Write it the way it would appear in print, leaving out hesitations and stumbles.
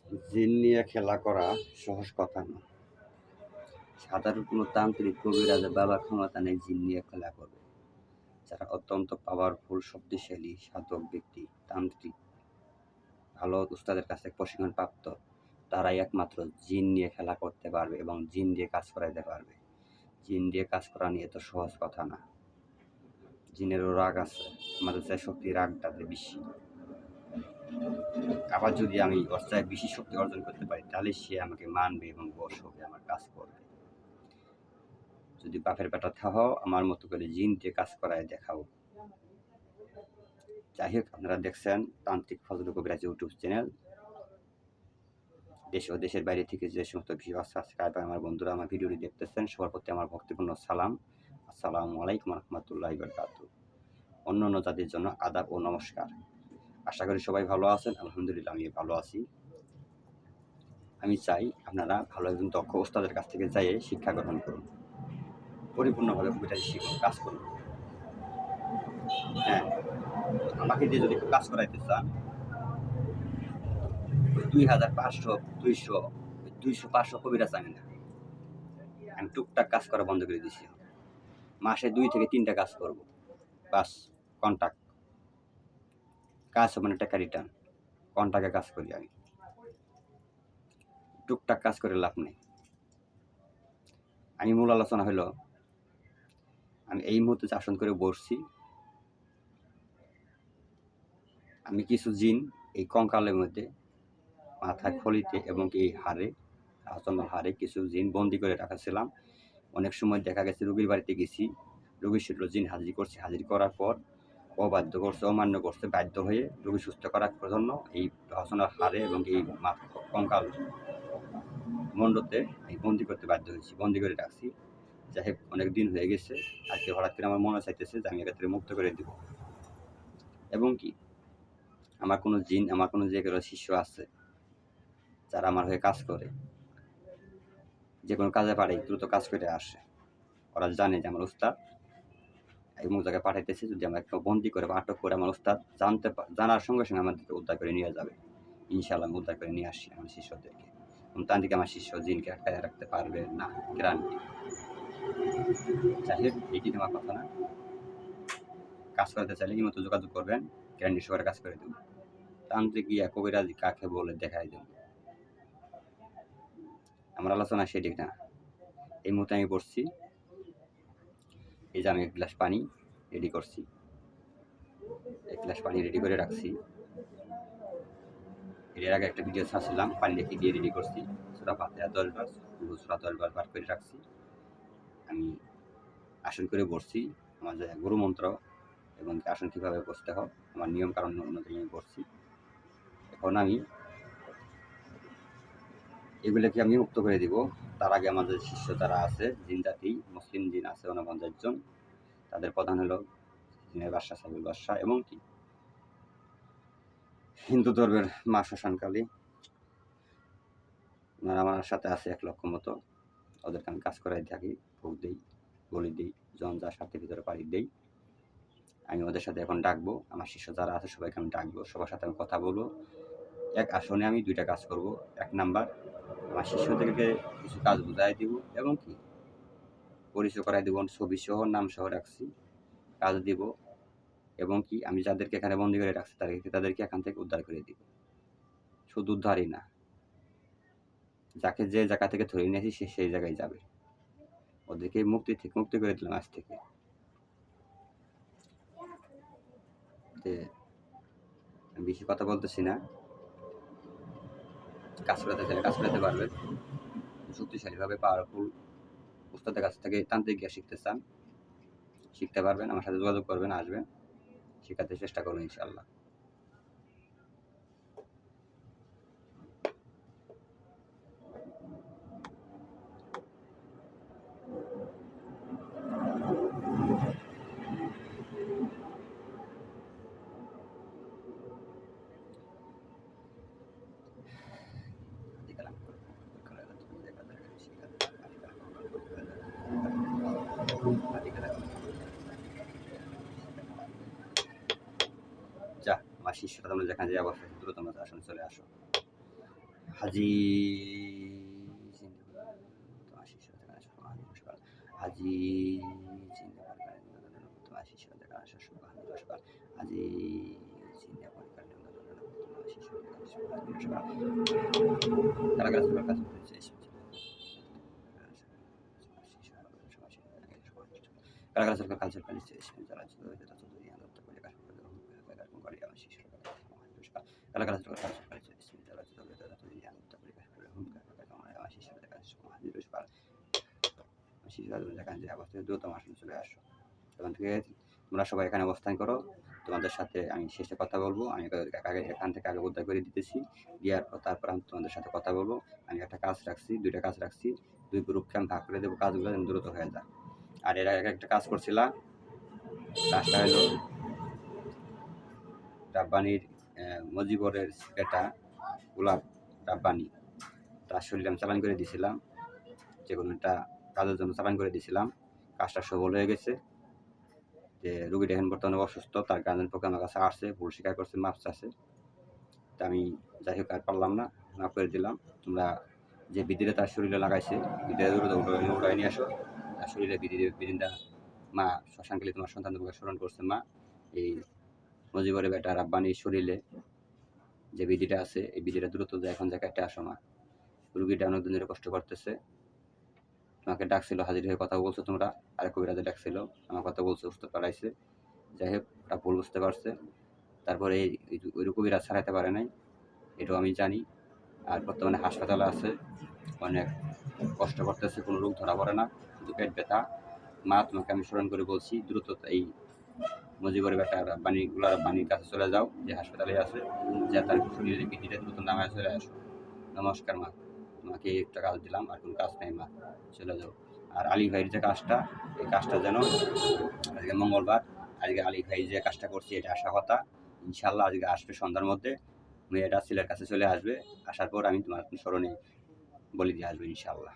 জিন নিয়ে খেলা করা সহজ কথা না। সাধারণ কোনো তান্ত্রিক কবিরাজের বাবার ক্ষমতা নেই জিন নিয়ে খেলা করবে। যারা অত্যন্ত পাওয়ারফুল, শক্তিশালী সাধক ব্যক্তি, তান্ত্রিক, ভালো উস্তাদের কাছে প্রশিক্ষণপ্রাপ্ত, তারাই একমাত্র জিন নিয়ে খেলা করতে পারবে এবং জিন দিয়ে কাজ করাইতে পারবে। জিন দিয়ে কাজ করা নিয়ে তো সহজ কথা না। জিনেরও রাগ আছে, আমাদের চাই শক্তি রাগ তাদের বেশি। আবার যদি আমি ওর চাই বেশি শক্তি অর্জন করতে পারি, তাহলে সে আমাকে মানবে এবং বশ হবে, আমার কাজ করবে। যদি বাপের বেটা থাও, আমার মতো করে জিন দিয়ে কাজ করায় দেখাও। যাই হোক, আপনারা দেখছেন তান্ত্রিক ফজলুল কবিরাজ ইউটিউব চ্যানেল। দেশ ও দেশের বাইরে থেকে যে সমস্ত ভিউয়ার্স সাবস্ক্রাইবার আমার বন্ধুরা আমার ভিডিওটি দেখতেছেন, সবার প্রতি আমার ভক্তিপূর্ণ সালাম। আসসালামু আলাইকুম রহমতুল্লাহি বারাকাতুহু। অন্য অন্য জাতির জন্য আদাব ও নমস্কার। আশা করি সবাই ভালো আছেন। আলহামদুলিল্লাহ আমি ভালো আছি। আমি চাই আপনারা ভালো একজন দক্ষ ওস্তাদের কাছ থেকে যাইয়ে শিক্ষা গ্রহণ করুন, পরিপূর্ণভাবে কবিরাজি শিখুন, কাজ করুন। হ্যাঁ, আমাকে দিয়ে যদি কাজ করাইতে চান, 2500, 200, 500 কবিরাজ আমি না। আমি টুকটাক কাজ করা বন্ধ করে দিছি। মাসে 2 থেকে 3টা কাজ করব, বাস। কন্ট্রাক্ট কাজ হবে না, টাকা রিটার্ন। কন্ট্রাক্টে কাজ করি আমি। টুকটাক কাজ করে লাভ নেই। আমি মূল আলোচনা হলো, আমি এই মুহূর্তে যে আসন করে বসছি, আমি কিছু জিন এই কঙ্কালের মধ্যে, মাথায় খলিতে এবং এই হাড়ে, আচমল হাড়ে কিছু জিন বন্দি করে রাখাছিলাম। অনেক সময় দেখা গেছে রোগীর বাড়িতে গেছি, রোগীর সেগুলো জিন হাজির করছে, হাজির করার পর অবাধ্য করছে, অমান্য করছে, বাধ্য হয়ে রোগী সুস্থ করার জন্য এই রচনার হাড়ে এবং এই কঙ্কাল মণ্ডতে আমি বন্দি করতে বাধ্য হয়েছি, বন্দি করে রাখছি। যাই হোক, অনেক দিন হয়ে গেছে। আজকে হঠাৎ করে আমার মনে চাইতেছে যে আমি একা থেকে মুক্ত করে দেব। এবং কি আমার কোনো জিন, আমার কোনো যে কোনো শিষ্য আছে যারা আমার হয়ে কাজ করে, যে কোনো কাজে পারে দ্রুত কাজ করে আসে। ওরা জানে যে আমার উস্তাদ এমন জায়গায় পাঠাইতেছে, যদি আমরা একটা বন্দি করে বা আটক করে আমার উস্তাদ জানার সঙ্গে সঙ্গে আমাদেরকে উদ্ধার করে নিয়ে যাবে। ইনশাআল্লাহ আমি উদ্ধার করে নিয়ে আসি আমার শিষ্যদেরকে। তান্ত্রিক আমার শিষ্য জিনকে আটকায় রাখতে পারবে না, গ্যারান্টি। যাই হোক, এটি তোমার কথা না। কাজ করতে চাইলে এই মতো যোগাযোগ করবেন, গ্যারান্টি সহকারে কাজ করে দেবো। তান্ত্রিক ইয়া কবিরাজি কাকে বলে দেখাই দেব। আমার আলোচনা সেটি না। এই মুহূর্তে আমি বসছি, এই যে আমি 1 গ্লাস পানি রেডি করছি, 1 গ্লাস পানি রেডি করে রাখছি। এর আগে একটা ভিডিও ছাড়ছিলাম, পানি রেখে দিয়ে রেডি করছি। সূরা ফাতিহা 10 বার, সূরা 10 বার পাঠ করে রাখছি। আমি আসন করে বসছি, আমার যে গুরু মন্ত্র এবং আসন কীভাবে বসতে হয় আমার নিয়ম কারণ অনুযায়ী আমি বসছি। এখন আমি এগুলোকে আমি মুক্ত করে দিব। তার আগে আমাদের শিষ্য যারা আছে, জিন জাতি, মুসলিম জিন আছে 49 জন। তাদের প্রধান হলো জিনের বাদশা সাইবুল বাদশা এবং কি হিন্দু ধর্মের মা শ্মশানকালী। ওনারা আমার সাথে আছে 1 লক্ষ মতো। ওদেরকে আমি কাজ করাই থাকি, ভোগ দিই, বলি দিই, জন যা সাথে ভিতরে পাড়ি দেই। আমি ওদের সাথে এখন ডাকবো, আমার শিষ্য যারা আছে সবাইকে আমি ডাকবো, সবার সাথে আমি কথা বলবো। এক আসনে আমি 2টা কাজ করব। 1 নাম্বার, আমার শিষ্যদেরকে কিছু কাজ বুঝাই দিব এবং কি পরিচয় করাই দিব, ছবি সহ নাম সহ রাখছি, কাজ দিব। এবং কি আমি যাদেরকে এখানে বন্দি করে রাখছি তাদেরকে এখান থেকে উদ্ধার করে দিব। শুধু উদ্ধারই না, যাকে যে জায়গা থেকে ধরে নিয়েছি সে সেই জায়গায় যাবে। ওদেরকে মুক্তি করে দিলাম আজ থেকে। বেশি কথা বলতেছি না। কাজ করাতে চাইলে কাজ করাতে পারবেন। শক্তিশালীভাবে পাওয়ারফুল উস্তাদের কাছ থেকে তান্ত্রিক জ্ঞান শিখতে চান, শিখতে পারবেন। আমার সাথে যোগাযোগ করবেন, আসবেন, শেখাতে চেষ্টা করবেন ইনশাআল্লাহ। যা আমার শিষ্যরা তোমরা যেখানে যে অবস্থা দ্রুত তোমরা আসনে চলে আসো। হাজি তোমার শিষ্য দেখা হাজি চিন্তা তোমার শিষ্য দেখা হাজি চিন্তা তোমার শিষ্য কারাগার কাজ করেছে কারাগার সরকার কাজ করেছে যারা কারাগার সরকার কাজ করেছে দ্রুত আমার সাথে চলে আসো। এখান থেকে তোমরা সবাই এখানে অবস্থান করো। তোমাদের সাথে আমি শেষে কথা বলবো। আমি আগে এখান থেকে আগে উদ্ধার করে দিতেছি। দেওয়ার পর তারপর আমি তোমাদের সাথে কথা বলবো। আমি একটা কাজ রাখছি, 2টা কাজ রাখছি। 2 গ্রুপকে আমি ভাগ করে দেবো, কাজগুলো যেন দ্রুত হয়ে যায়। আর এর আগে একটা কাজ করছিলাম, কাজটা হলো রাব্বানির মজিবরের বেটা গোলাপ রাব্বানি, তার শরীরে আমি চালান করে দিয়েছিলাম, যে কোনো একটা কাজের জন্য চালান করে দিয়েছিলাম। কাজটা সফল হয়ে গেছে। যে রুগীটা এখন বর্তমানে অসুস্থ, তার গার্জেন পক্ষে আমার কাছে আসছে, ভুল স্বীকার করছে, মাপ চাচ্ছে। তা আমি যাই হোক আর পারলাম না, মাফ করে দিলাম। তোমরা যে বিধিটা তার শরীরে লাগাইছে, বিধিটা উঠায় নিয়ে আসো। তার শরীরে বিধিটা মা শ্মশানকালী তোমার সন্তান তোমাকে স্মরণ করছে মা। এই মজিবরের বেটা রাব্বানির শরীরে যে বিধিটা আছে, এই বিধিটা দ্রুত এখন জায়গায় আসো মা। রুগীটা অনেকদিন ধরে কষ্ট করতেছে, তোমাকে ডাকছিল, হাজির হয়ে কথা বলছো তোমরা। আর কবিরাজে ডাকছিল, আমার কথা বলছে, বুঝতে পারাইছে। যাই হোক, ওটা ভুল বুঝতে পারছে। তারপরে ওই কবিরাজ ছাড়াইতে পারে নাই, এটাও আমি জানি। আর বর্তমানে হাসপাতালে আছে, অনেক কষ্ট করতেছে, কোনো রোগ ধরা পড়ে না, শুধু পেট ব্যথা। মা তোমাকে আমি স্মরণ করে বলছি, দ্রুত এই মজিবরের বেটা বাণীর কাছে চলে যাও, যে হাসপাতালে আছে, যে তার শরীরে বিধিটা দ্রুত নামায় চলে আসো। নমস্কার মা, তোমাকে একটা কাজ দিলাম, আর কোনো কাজ নেই মা, চলে যাও। আর আলী ভাইয়ের যে কাজটা, এই কাজটা যেন আজকে মঙ্গলবার, আজকে আলী ভাই যে কাজটা করছে এটা আশা কথা, ইনশাল্লাহ আজকে আসবে সন্ধ্যার মধ্যে। মেয়েটা ছেলের কাছে চলে আসবে, আসার পর আমি তোমার স্মরণে বলে দিয়ে আসবো ইনশাল্লাহ।